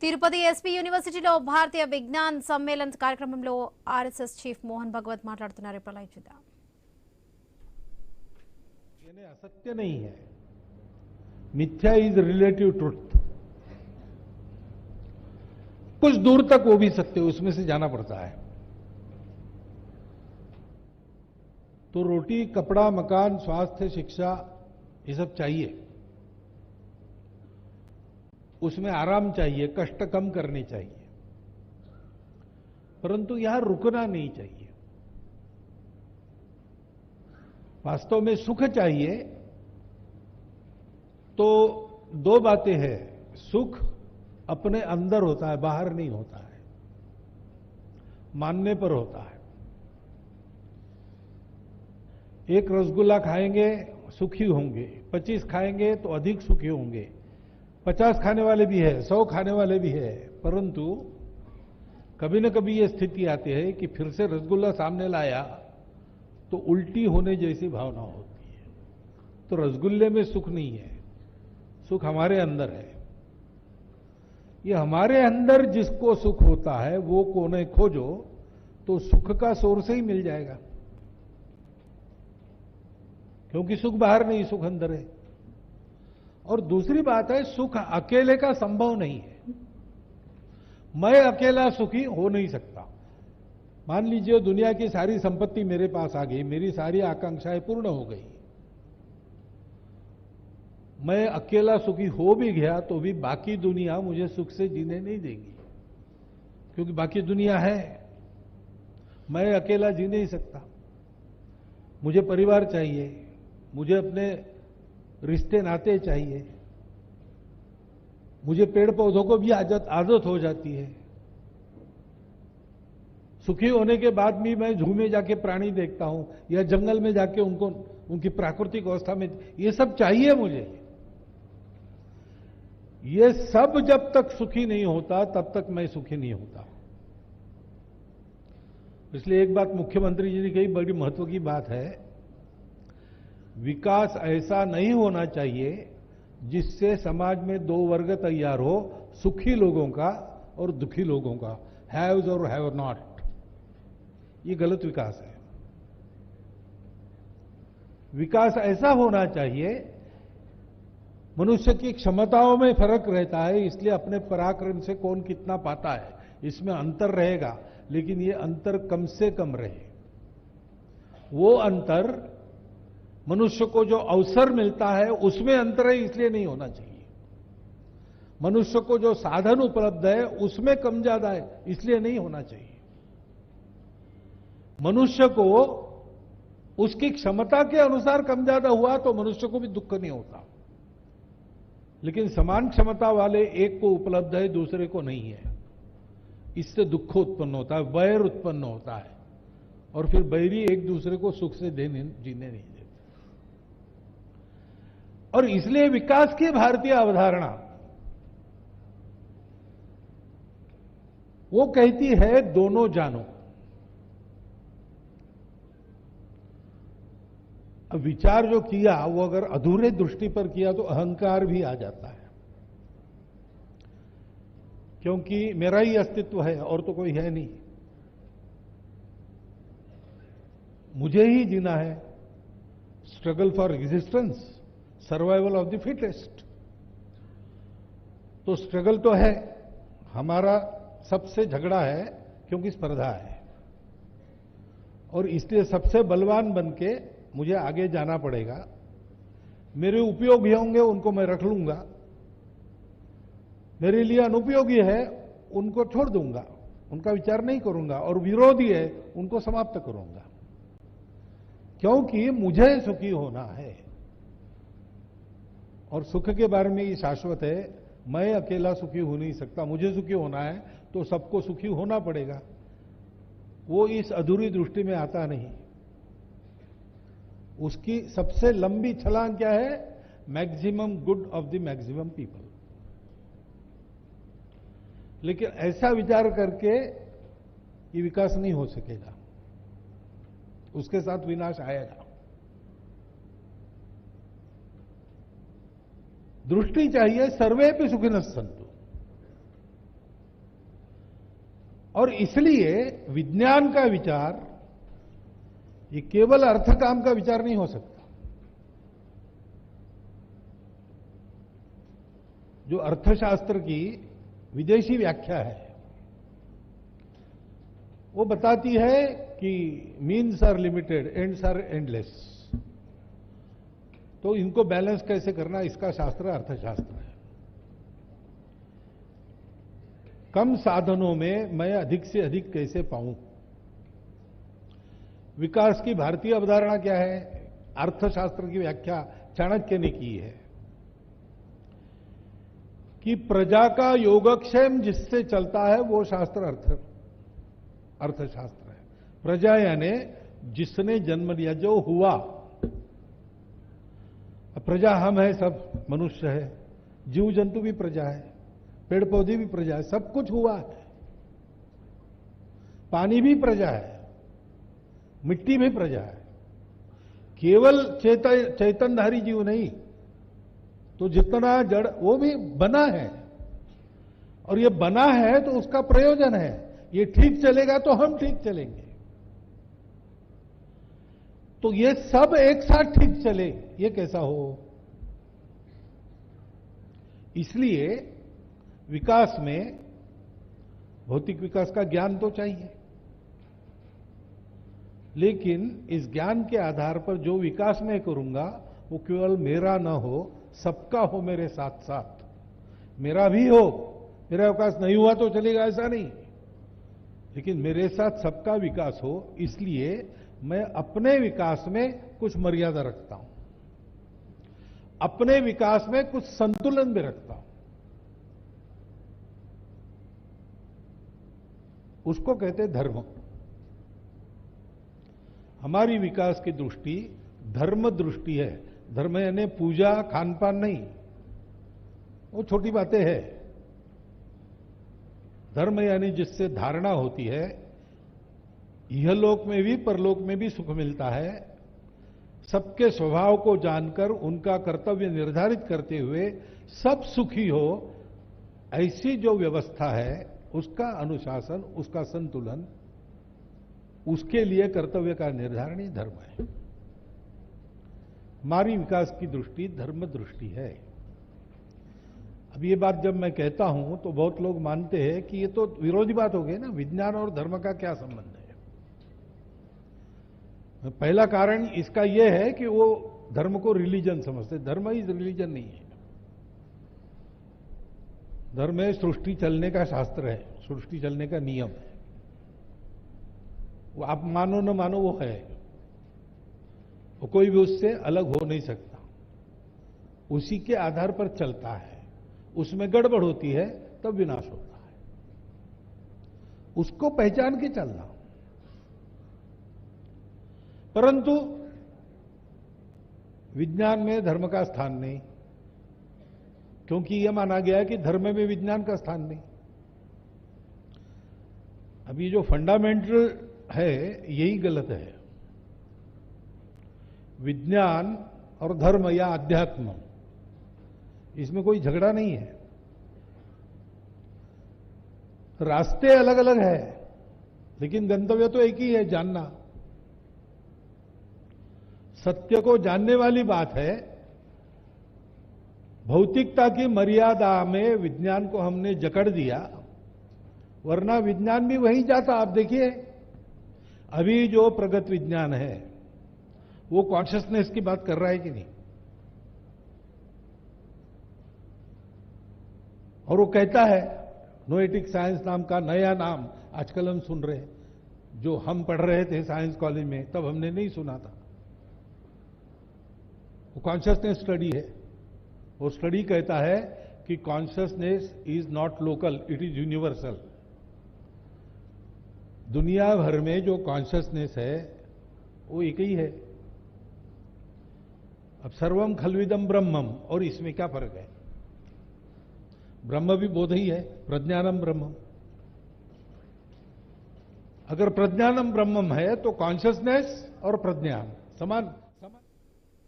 Tirupati SP యూనివర్సిటీలో భారతీయ విజ్ఞాన్ సమ్మేళన్ కార్యక్రమంలో RSS chief Mohan Bhagwat మాట్లాడుతున్నారు. ఇప్పుడు లైవ్ చూద్దాం. ये असत्य नहीं है, मिथ्या इज रिलेटिव ट्रुथ. कुछ दूर तक वो भी सत्य, उसमें से जाना पड़ता है. तो रोटी, कपड़ा, मकान, स्वास्थ्य, शिक्षा, ये सब चाहिए. उसमें आराम चाहिए, कष्ट कम करने चाहिए, परंतु यहां रुकना नहीं चाहिए. वास्तव में सुख चाहिए तो दो बातें हैं. सुख अपने अंदर होता है, बाहर नहीं होता है, मानने पर होता है. एक रसगुल्ला खाएंगे सुखी होंगे, 25 खाएंगे तो अधिक सुखी होंगे. 50 खाने वाले भी है, 100 खाने वाले भी है, परंतु कभी न कभी यह स्थिति आती है कि फिर से रसगुल्ला सामने लाया तो उल्टी होने जैसी भावना होती है. तो रसगुल्ले में सुख नहीं है, सुख हमारे अंदर है. ये हमारे अंदर जिसको सुख होता है वो कोने खोजो तो सुख का सोर्स ही मिल जाएगा. क्योंकि सुख बाहर नहीं, सुख अंदर है. और दूसरी बात है, सुख अकेले का संभव नहीं है. मैं अकेला सुखी हो नहीं सकता. मान लीजिए दुनिया की सारी संपत्ति मेरे पास आ गई, मेरी सारी आकांक्षाएं पूर्ण हो गई, मैं अकेला सुखी हो भी गया तो भी बाकी दुनिया मुझे सुख से जीने नहीं देगी, क्योंकि बाकी दुनिया है. मैं अकेला जी नहीं सकता. मुझे परिवार चाहिए, मुझे अपने रिश्ते नाते चाहिए, मुझे पेड़ पौधों को भी आदत हो जाती है. सुखी होने के बाद भी मैं जू में जाके प्राणी देखता हूं या जंगल में जाके उनको उनकी प्राकृतिक अवस्था में, ये सब चाहिए मुझे. ये सब जब तक सुखी नहीं होता तब तक मैं सुखी नहीं होता. इसलिए एक बात मुख्यमंत्री जी ने कही, बड़ी महत्व की बात है, विकास ऐसा नहीं होना चाहिए जिससे समाज में दो वर्ग तैयार हो, सुखी लोगों का और दुखी लोगों का, हैव्स और हैव नॉट. ये गलत विकास है. विकास ऐसा होना चाहिए, मनुष्य की क्षमताओं में फर्क रहता है, इसलिए अपने पराक्रम से कौन कितना पाता है इसमें अंतर रहेगा, लेकिन ये अंतर कम से कम रहे. वो अंतर मनुष्य को जो अवसर मिलता है उसमें अंतर है, इसलिए नहीं होना चाहिए. मनुष्य को जो साधन उपलब्ध है उसमें कम ज्यादा है, इसलिए नहीं होना चाहिए. मनुष्य को उसकी क्षमता के अनुसार कम ज्यादा हुआ तो मनुष्य को भी दुख नहीं होता, लेकिन समान क्षमता वाले एक को उपलब्ध है, दूसरे को नहीं है, इससे दुख उत्पन्न होता है, वैर उत्पन्न होता है, और फिर बैरी एक दूसरे को सुख से जीने नहीं देते. और इसलिए विकास की भारतीय अवधारणा वो कहती है दोनों जानो. अब विचार जो किया वो अगर अधूरे दृष्टि पर किया तो अहंकार भी आ जाता है, क्योंकि मेरा ही अस्तित्व है और तो कोई है नहीं, मुझे ही जीना है. Struggle for existence, survival of the fittest. तो स्ट्रगल तो है, हमारा सबसे झगड़ा है, क्योंकि स्पर्धा है, और इसलिए सबसे बलवान बन के मुझे आगे जाना पड़ेगा. मेरे उपयोगी होंगे उनको मैं रख लूंगा, मेरे लिए अनुपयोगी है उनको छोड़ दूंगा, उनका विचार नहीं करूंगा, और विरोधी है उनको समाप्त करूंगा, क्योंकि मुझे सुखी होना है. और सुख के बारे में ये शाश्वत है, मैं अकेला सुखी हो नहीं सकता, मुझे सुखी होना है तो सबको सुखी होना पड़ेगा. वो इस अधूरी दृष्टि में आता नहीं. उसकी सबसे लंबी छलांग क्या है? Maximum good of the maximum people. लेकिन ऐसा विचार करके ये विकास नहीं हो सकेगा, उसके साथ विनाश आएगा. दृष्टि चाहिए सर्वे पे सुखिनः सन्तु. और इसलिए विज्ञान का विचार ये केवल अर्थ काम का विचार नहीं हो सकता। जो अर्थशास्त्र की विदेशी व्याख्या है वो बताती है कि means are limited, ends are endless. तो इनको बैलेंस कैसे करना, इसका शास्त्र अर्थशास्त्र है। कम साधनों में मैं अधिक से अधिक कैसे पाऊं। विकास की भारतीय अवधारणा क्या है? अर्थशास्त्र की व्याख्या चाणक्य ने की है कि प्रजा का योगक्षेम जिससे चलता है वो शास्त्र अर्थशास्त्र है। प्रजा यानी जिसने जन्म लिया, जो हुआ। प्रजा हम है, सब मनुष्य है, जीव जंतु भी प्रजा है, पेड़ पौधे भी प्रजा है, सब कुछ हुआ है। पानी भी प्रजा है, मिट्टी भी प्रजा है। केवल चैतन्यधारी जीव नहीं, तो जितना जड़ वो भी बना है। और ये बना है तो उसका प्रयोजन है। ये ठीक चलेगा तो हम ठीक चलेंगे। तो ये सब एक साथ ठीक चले, ये कैसा हो? इसलिए विकास में भौतिक विकास का ज्ञान तो चाहिए, लेकिन इस ज्ञान के आधार पर जो विकास मैं करूंगा वो केवल मेरा ना हो, सबका हो मेरे साथ साथ। मेरा भी हो, मेरा विकास नहीं हुआ तो चलेगा ऐसा नहीं, लेकिन मेरे साथ सबका विकास हो। इसलिए मैं अपने विकास में कुछ मर्यादा रखता हूं, अपने विकास में कुछ संतुलन भी रखता हूं। उसको कहते हैं धर्म। हमारी विकास की दृष्टि धर्म दृष्टि है। धर्म यानी पूजा खान पान नहीं, वो छोटी बातें हैं। धर्म यानी जिससे धारणा होती है इहलोक में भी परलोक में भी सुख मिलता है। सबके स्वभाव को जानकर उनका कर्तव्य निर्धारित करते हुए सब सुखी हो, ऐसी जो व्यवस्था है उसका अनुशासन, उसका संतुलन, उसके लिए कर्तव्य का निर्धारण ही धर्म है। हमारी विकास की दृष्टि धर्म दृष्टि है। अब ये बात जब मैं कहता हूं तो बहुत लोग मानते हैं कि ये तो विरोधी बात हो गई ना, विज्ञान और धर्म का क्या संबंध है। पहला कारण इसका यह है कि वो धर्म को रिलीजन समझते। धर्म ही रिलीजन नहीं है। धर्म है सृष्टि चलने का शास्त्र है, सृष्टि चलने का नियम है। वो आप मानो न मानो वो है, वो कोई भी उससे अलग हो नहीं सकता। उसी के आधार पर चलता है। उसमें गड़बड़ होती है तब विनाश होता है। उसको पहचान के चलना। परंतु विज्ञान में धर्म का स्थान नहीं, क्योंकि यह माना गया है कि धर्म में विज्ञान का स्थान नहीं। अभी जो फंडामेंटल है यही गलत है। विज्ञान और धर्म या अध्यात्म, इसमें कोई झगड़ा नहीं है। रास्ते अलग अलग है, लेकिन गंतव्य तो एक ही है, जानना। सत्य को जानने वाली बात है। भौतिकता की मर्यादा में विज्ञान को हमने जकड़ दिया, वरना विज्ञान भी वहीं जाता। आप देखिए अभी जो प्रगत विज्ञान है वो कॉन्शियसनेस की बात कर रहा है कि नहीं? और वो कहता है, नोएटिक साइंस नाम का नया नाम आजकल हम सुन रहे हैं। जो हम पढ़ रहे थे साइंस कॉलेज में तब हमने नहीं सुना था। वो कॉन्शियसनेस स्टडी है। वो स्टडी कहता है कि consciousness is not local, it is universal. दुनिया भर में जो कॉन्शियसनेस है वो एक ही है। अब सर्वम खल्विदम ब्रह्मम, और इसमें क्या फर्क है? ब्रह्म भी बोध ही है, प्रज्ञानम ब्रह्मम। अगर प्रज्ञानम ब्रह्मम है तो कॉन्शियसनेस और प्रज्ञान समान।